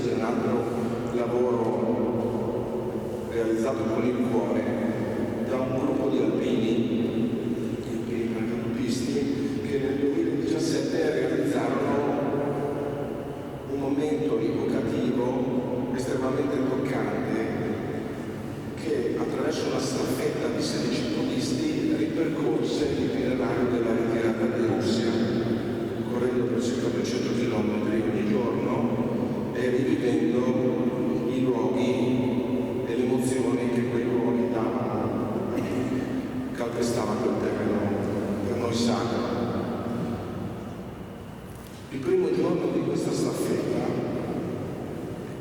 di un altro lavoro realizzato con il cuore da un gruppo di alpini paracautisti, che nel 2017 realizzarono un momento evocativo estremamente toccante, che attraverso una staffetta di 16 podisti ripercorse l'itinerario della ritirata di Russia, correndo per circa 200 km ogni giorno e rivivendo i luoghi e le emozioni che quei luoghi davano, calpestavano quel terreno per noi sacro. Il primo giorno di questa staffetta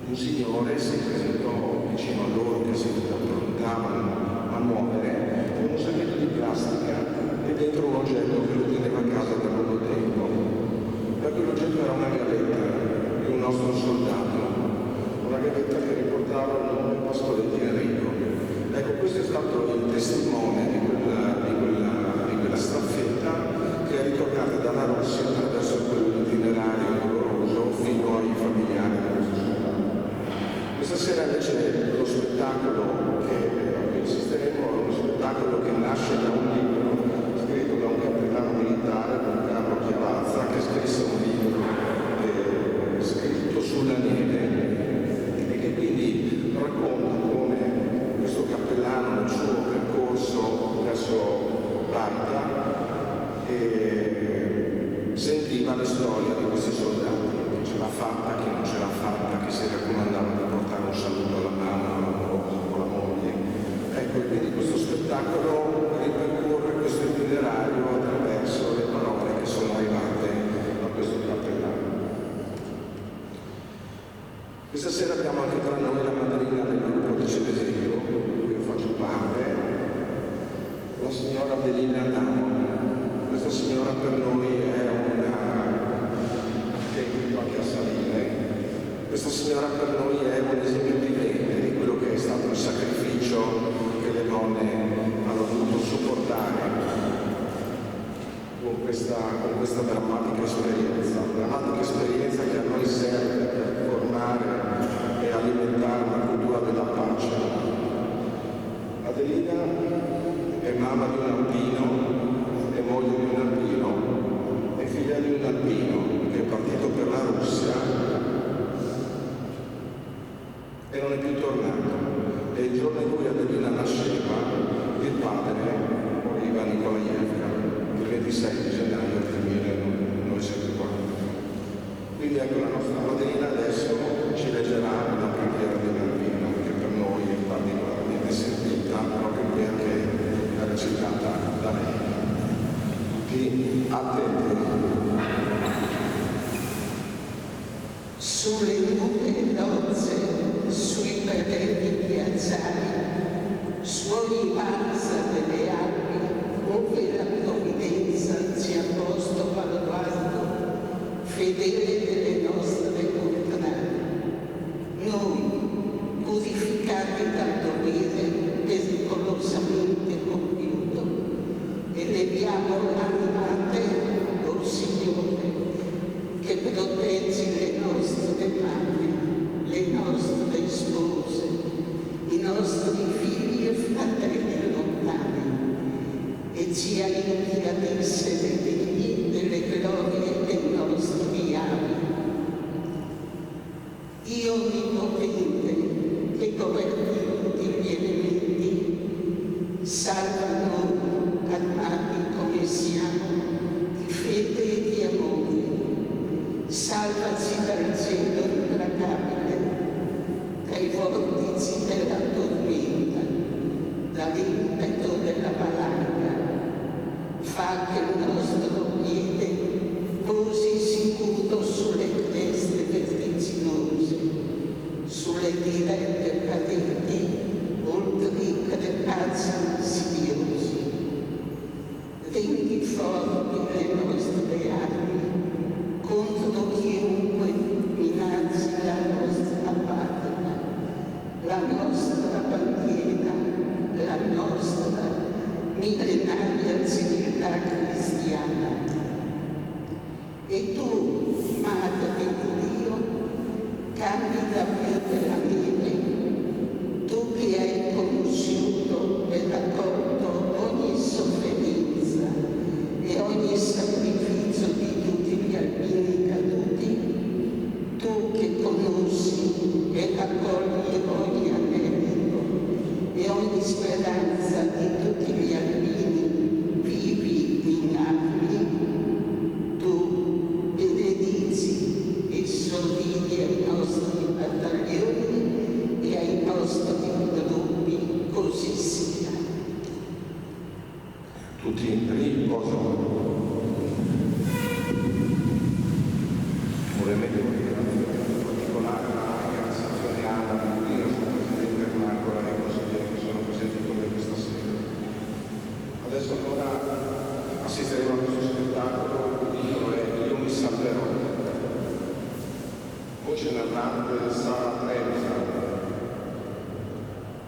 un signore si presentò vicino a loro che si approntavano a muovere con un sacchetto di plastica e dentro un oggetto che lo teneva a casa da lungo tempo. E quell'oggetto era una gavetta di un nostro soldato, una gavetta che riportava il nome Pastoretti Enrico. Ecco, questo è stato il testimone di quella staffetta che è ritornata dalla Russia attraverso quell'itinerario doloroso fino ai familiari di questo soldato. Questa sera invece lo spettacolo a cui assisteremo è uno spettacolo che nasce da un libro scritto da un capitano militare, Don Carlo Chiavazza, che scrisse un libro scritto sulla neve e che quindi racconta come questo cappellano nel suo percorso verso Barta sentiva le storie di questi soldati, chi ce l'ha fatta, chi non ce l'ha fatta, chi si raccomandava di portare un saluto alla mamma, alla moglie. Ecco, e quindi questo spettacolo ripercorre questo itinerario attraverso le parole che sono arrivate a questo cappellano. Questa sera abbiamo anche tra noi la madrina del gruppo di Cedesio, di cui io faccio parte, la signora Adelina Adamo. Questa signora per noi è che è invito anche a salire. Questa signora per noi è un esempio vivente di quello che è stato il sacrificio che le donne hanno dovuto sopportare con questa drammatica esperienza che a noi serve per formare e alimentare una cultura della pace. Adelina è mamma di un alpino, è moglie di un alpino, è figlia di un alpino che è partito per la Russia e non è più tornato. E il giorno in cui Adelina nasceva, il padre moriva a Nikolaevka, il 26 di gennaio del 1940. Quindi ecco, la nostra madrina adesso ci leggerà la preghiera dell'alpino, che per noi è particolarmente sentita, proprio perché è recitata da lei. Attenti. Sulle nuove rozze, sui perdetti piazzali, suoni valsa delle Alpi, ove la provvidenza sia posto baluardo, fedele delle nostre contrarie. Noi, purificati dal dovere pericolosamente compiuto, eleviamo l'anima a te, o Signore, che proteggi le nostre madri, le nostre spose, i nostri figli e fratelli lontani, e ci aiuti ad essere degni delle glorie dei nostri avi. Dio Onnipotente, che governi tutti gli elementi, salva noi, armati come siamo, di fede e di amore. Salvaci dal cielo implacabile, dai vortici della tormenta, dall'impeto della valanga. Fa che il nostro piede posi sicuro sulle creste vertiginose, sulle dirette cadenti, oltre i crepazzi insidiosi. Rendi forti le nostre armi contro chiunque minacci la nostra patria, la nostra bandiera, la nostra millenaria civiltà cristiana. che conosci e raccogli ogni anelito e ogni speranza di tutti gli albini vivi in Napoli, tu benedici e sorridi ai nostri battaglioni e ai nostri gruppi, così sia. Tutti riposano. Ovviamente un ringraziamento particolare alla ragazza Ana Buglino, presidente Ermancola e i consiglieri che sono presenti con me questa sera. Adesso allora assisteremo a questo spettacolo, il titolo è Io mi salverò. Voce narrante Sara Trevisa,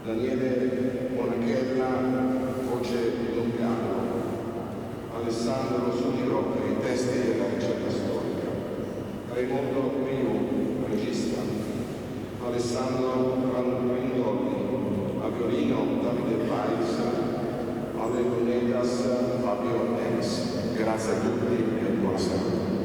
Daniele Monachella, voce doppiato, Alessandro Sudiro per i testi della ricerca storica, Raimondo Priu, regista, Alessandro Randolli, a violino Davide Pais, alle lunetas Fabio Enz. Grazie a tutti e buonasera.